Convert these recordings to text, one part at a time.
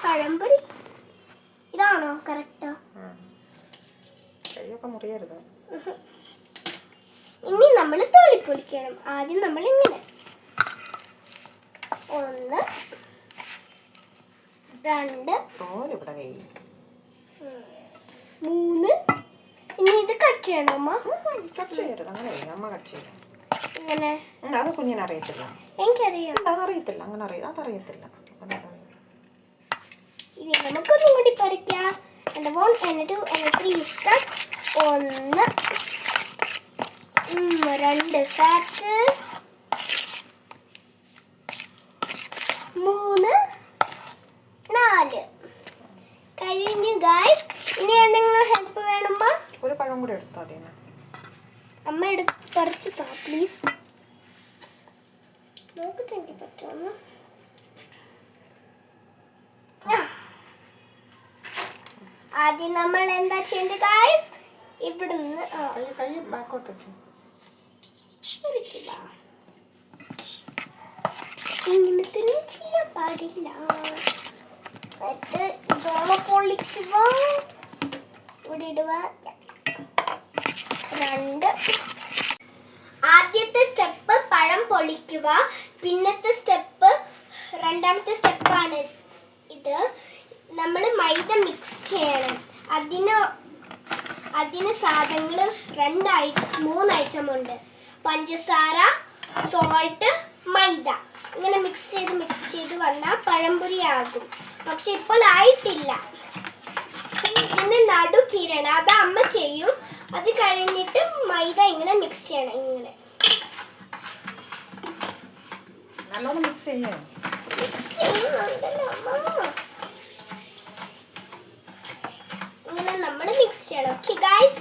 പഴംപൊരി ഇതാണോ കറക്റ്റ്? ഇനി നമ്മൾ തോളിപ്പൊളിക്കണം. ആദ്യം നമ്മൾ ഇങ്ങനെ 1 2 3. ഇനി ഇത് കട്ട് ചെയ്യണം അമ്മ. ഇങ്ങനെ അത് കുഞ്ഞിന് അറിയത്തില്ല. എനിക്കറിയാം. അതറിയത്തില്ല. അങ്ങനെ അതറിയത്തില്ല. ഇനി നമുക്കൊന്നും കൂടി പറിക്കാം. 1 and 2 and 3 start. 1 2 ഫാറ്റ് 3 4 കഴിഞ്ഞു ഗൈസ്. ഇനി എന്തെങ്കിലും ഹെൽപ്പ് വേണമ്മ? ഒരു പഴം കൂടി എടുത്താൽ മതി. അമ്മ പറിച്ചു താ പ്ലീസ്. നോക്കട്ടെ എനിക്ക് പറ്റുമോ. ആദ്യം നമ്മൾ എന്താ ചെയ്യേണ്ടത് ഗൈസ്? ഇവിടുന്ന് കൈ ബാക്കോട്ട് ഇങ്ങനെ തന്നെ ചെയ്യാൻ പാടില്ല. ഇതോളം പൊളിക്കുക. ഇവിടെ ഇടുക. 2. ആദ്യത്തെ സ്റ്റെപ്പ് പഴം പൊളിക്കുക. പിന്നത്തെ സ്റ്റെപ്പ് രണ്ടാമത്തെ സ്റ്റെപ്പാണ് ഇത്. നമ്മൾ മൈദ മിക്സ് ചെയ്യണം. അതിന് സാധനങ്ങൾ 3 ഐറ്റം ഉണ്ട്. പഞ്ചസാര, സോൾട്ട്, മൈദ. ഇങ്ങനെ മിക്സ് ചെയ്ത് വന്നാൽ പഴംപൊരി ആകും. പക്ഷെ ഇപ്പോൾ ആയിട്ടില്ല. പിന്നെ നടു കീറണം. അത് അമ്മ ചെയ്യും. അത് കഴിഞ്ഞിട്ട് മൈദ ഇങ്ങനെ മിക്സ് ചെയ്യണം. ഇങ്ങനെ നല്ലോണം മിക്സ് ചെയ്യുന്നുണ്ടല്ലോ അമ്മ. ഇങ്ങനെ നമ്മൾ മിക്സ് ചെയ്യണം. Okay guys,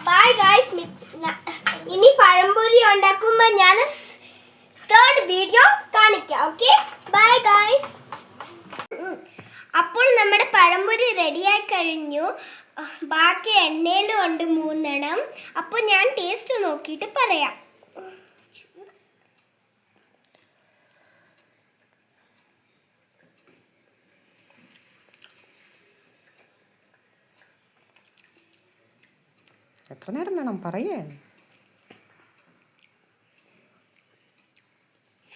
bye guys. ഇനി പഴംപൊരി ഉണ്ടാക്കുമ്പോൾ ഞാൻ 3rd വീഡിയോ കാണിക്കാം. Okay bye guys. അപ്പോൾ നമ്മുടെ പഴംപൊരി റെഡിയായി കഴിഞ്ഞു. ബാക്കി എണ്ണയിലും ഉണ്ട് 3 എണ്ണം. അപ്പോൾ ഞാൻ ടേസ്റ്റ് നോക്കിയിട്ട് പറയാം. എത്ര നേരം വേണം പറയേ?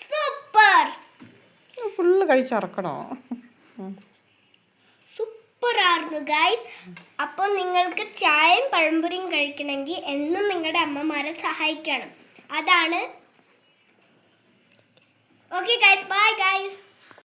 സൂപ്പർ. ഫുള്ള് കഴിച്ചിറക്കണോ? സൂപ്പറായിരുന്നു ഗൈസ്. അപ്പോൾ നിങ്ങൾക്ക് ചായയും പഴംപൊരിയും കഴിക്കണമെങ്കിൽ എന്നും നിങ്ങളുടെ അമ്മമാരെ സഹായിക്കണം. അതാണ് ഓക്കെ.